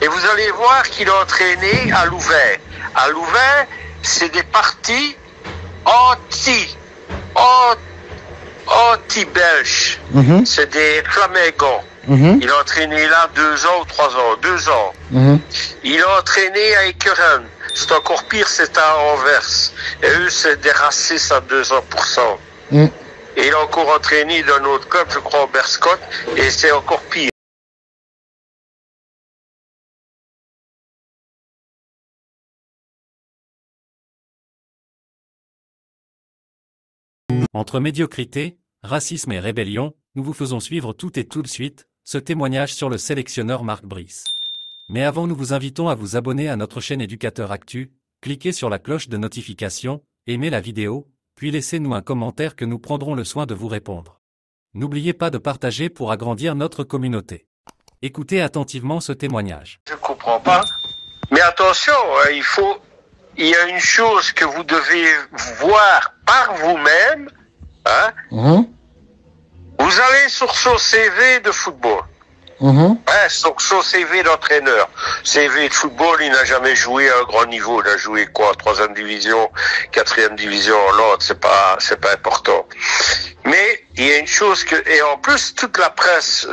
Et vous allez voir qu'il a entraîné à Louvain. À Louvain, c'est des partis anti-belges. C'est des flamingants. Il a entraîné là 2 ans ou 3 ans. 2 ans. Il a entraîné à Ekeren. C'est encore pire, c'est à Anvers. Et eux, c'est des racistes à 200%. Et il a encore entraîné d'un autre club, je crois, au Berscott, et c'est encore pire. Entre médiocrité, racisme et rébellion, nous vous faisons suivre tout de suite ce témoignage sur le sélectionneur Marc Brice. Mais avant, nous vous invitons à vous abonner à notre chaîne Éducateur Actu, cliquez sur la cloche de notification, aimez la vidéo, puis laissez-nous un commentaire que nous prendrons le soin de vous répondre. N'oubliez pas de partager pour agrandir notre communauté. Écoutez attentivement ce témoignage. Je ne comprends pas. Mais attention, il y a une chose que vous devez voir par vous-même. Hein? Vous allez sur son CV de football. Sur son CV d'entraîneur. CV de football, il n'a jamais joué à un grand niveau. Il a joué quoi? 3e division, 4e division en Hollande. C'est pas important. Mais il y a une chose et en plus, toute la presse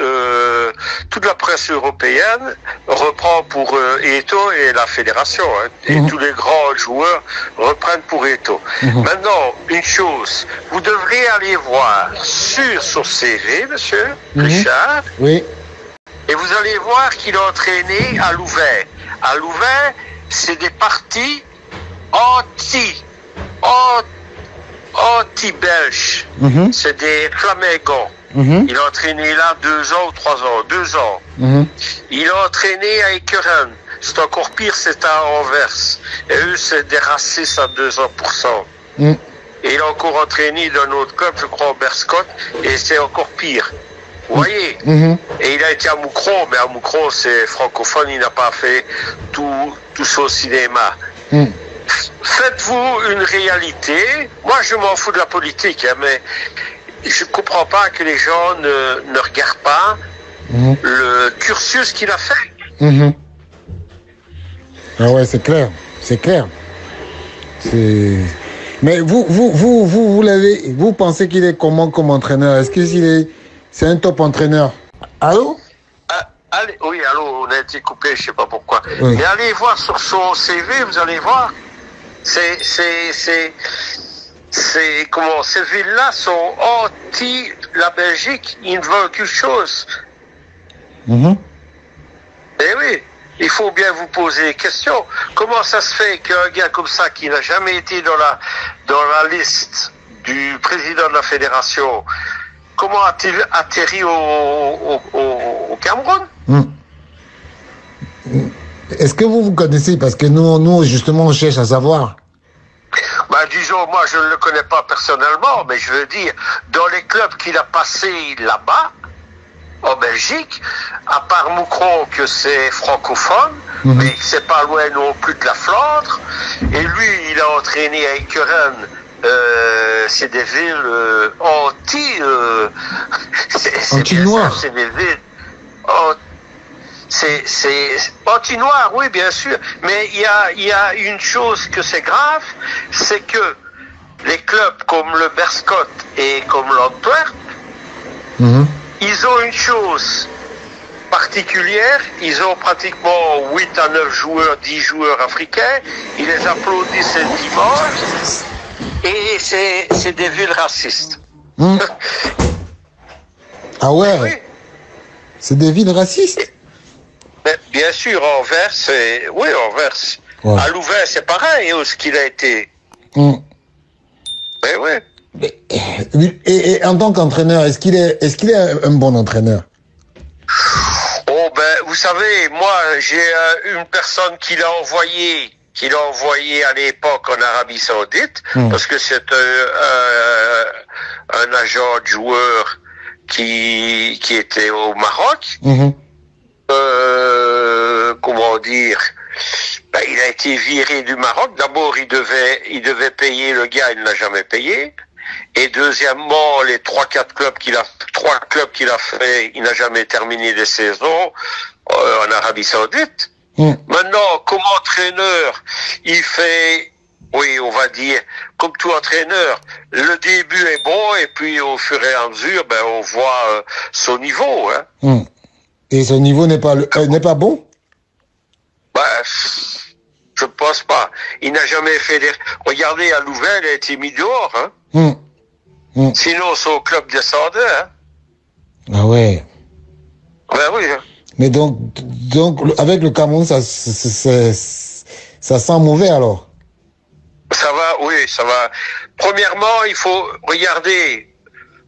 européenne reprend pour Eto'o et la fédération, hein, et tous les grands joueurs reprennent pour Eto'o. Maintenant, une chose, vous devrez aller voir sur son CV, monsieur Richard. Oui. Et vous allez voir qu'il a entraîné à Louvain. À Louvain, c'est des partis anti-belges. C'est des flamingants. Il a entraîné là 2 ans ou 3 ans. 2 ans. Il a entraîné à Ekeren. C'est encore pire, c'est à Anvers. Et eux, c'est des racistes à 200%. Et il a encore entraîné d'un autre club, je crois, au Berscott, et c'est encore pire. Vous voyez? Et il a été à Moucron, mais à Moucron, c'est francophone, il n'a pas fait tout son cinéma. Faites-vous une réalité. Moi, je m'en fous de la politique, hein, mais je ne comprends pas que les gens ne regardent pas le cursus qu'il a fait. Ah ouais, c'est clair. Mais vous pensez qu'il est comment comme entraîneur? Est-ce que c'est un top entraîneur? Allô? Oui, allô, on a été coupé, je ne sais pas pourquoi. Oui. Mais allez voir sur son CV, vous allez voir. Ces villes-là sont anti la Belgique, ils ne veulent qu'une chose. Eh oui, il faut bien vous poser des questions. Comment ça se fait qu'un gars comme ça, qui n'a jamais été dans la liste du président de la fédération, comment a-t-il atterri au Cameroun? Est-ce que vous connaissez? Parce que nous, justement, on cherche à savoir. Disons, moi, je ne le connais pas personnellement, mais je veux dire, dans les clubs qu'il a passés là-bas, en Belgique, à part Moucron, que c'est francophone, mais c'est pas loin non plus de la Flandre, et lui, il a entraîné à Ekeren. C'est des villes anti-noirs. C'est des villes c'est anti-noir, oui, bien sûr. Mais il y a une chose que c'est grave, c'est que les clubs comme le Berscott et comme l'Antwerp, ils ont une chose particulière, ils ont pratiquement 8 à 9 joueurs, 10 joueurs africains, ils les applaudissent le dimanche, et c'est des villes racistes. Ah ouais? Oui. C'est des villes racistes? Mais bien sûr, Anvers, Anvers. Ouais. À Louvain, c'est pareil, où ce qu'il a été. Mais oui. Et en tant qu'entraîneur, est-ce qu'il est un bon entraîneur? Oh vous savez, moi j'ai une personne qui l'a envoyé à l'époque en Arabie Saoudite, parce que c'est un agent de joueur qui était au Maroc. Comment dire? Il a été viré du Maroc. D'abord, il devait payer le gars, il ne l'a jamais payé. Et deuxièmement, les 3 clubs qu'il a fait, il n'a jamais terminé des saisons en Arabie Saoudite. Maintenant, comme entraîneur, il fait, oui, on va dire, comme tout entraîneur, le début est bon et puis au fur et à mesure, ben, on voit son niveau. Hein. Et son niveau n'est pas, n'est pas bon? Ben, je pense pas. Il n'a jamais fait des... Regardez, à Louvain, il a été mis dehors. Hein. Sinon, son club descendait. Hein. Ah ouais. Ben oui. Hein. Mais donc, avec le Cameroun, ça sent mauvais alors? Ça va, oui, ça va. Premièrement, il faut regarder.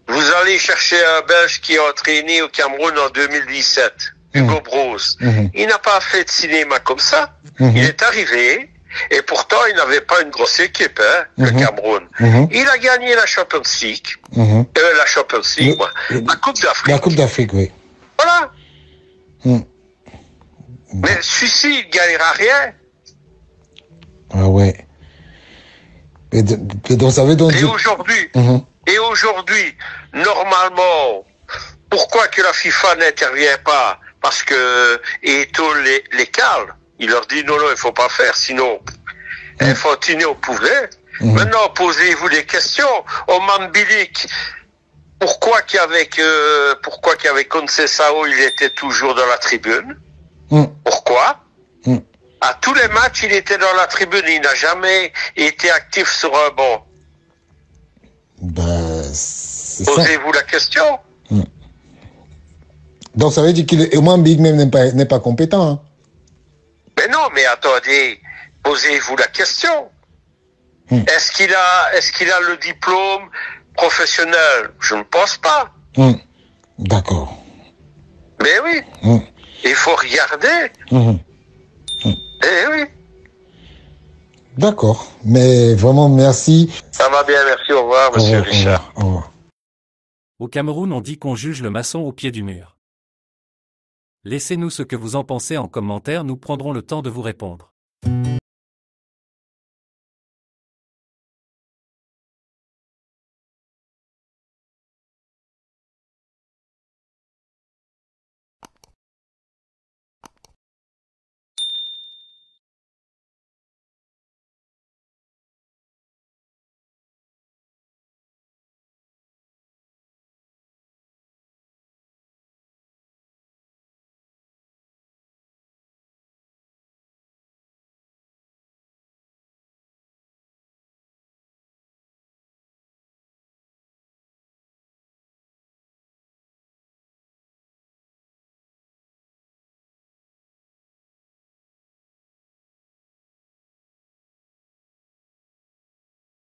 Vous allez chercher un Belge qui a entraîné au Cameroun en 2017, Hugo Broos. Il n'a pas fait de cinéma comme ça. Il est arrivé, et pourtant, il n'avait pas une grosse équipe, hein, le Cameroun. Il a gagné la Champions League. La Champions League, la Coupe d'Afrique. La Coupe d'Afrique, oui. Voilà. Mais celui-ci, il ne gagnera rien. Ah ouais. Et donc, ça veut donc dire... Et aujourd'hui, normalement, pourquoi que la FIFA n'intervient pas? Parce que Eto'o les cale. Il leur dit non, il faut pas faire, sinon Infantino pouvait. Maintenant, posez-vous des questions. Oman Bilic, pourquoi qu'avec Conceição, il était toujours dans la tribune? Pourquoi? À tous les matchs, il était dans la tribune. Il n'a jamais été actif sur un banc. Ben, posez-vous la question. Donc ça veut dire que Oman Big même n'est pas compétent. Hein? Mais non, mais attendez, posez-vous la question. Est-ce qu'il a le diplôme professionnel? Je ne pense pas. D'accord. Mais oui, il faut regarder. Eh oui. D'accord, mais vraiment merci. Ça va bien, merci, au revoir, monsieur Richard. Au revoir. Au Cameroun, on dit qu'on juge le maçon au pied du mur. Laissez-nous ce que vous en pensez en commentaire, nous prendrons le temps de vous répondre.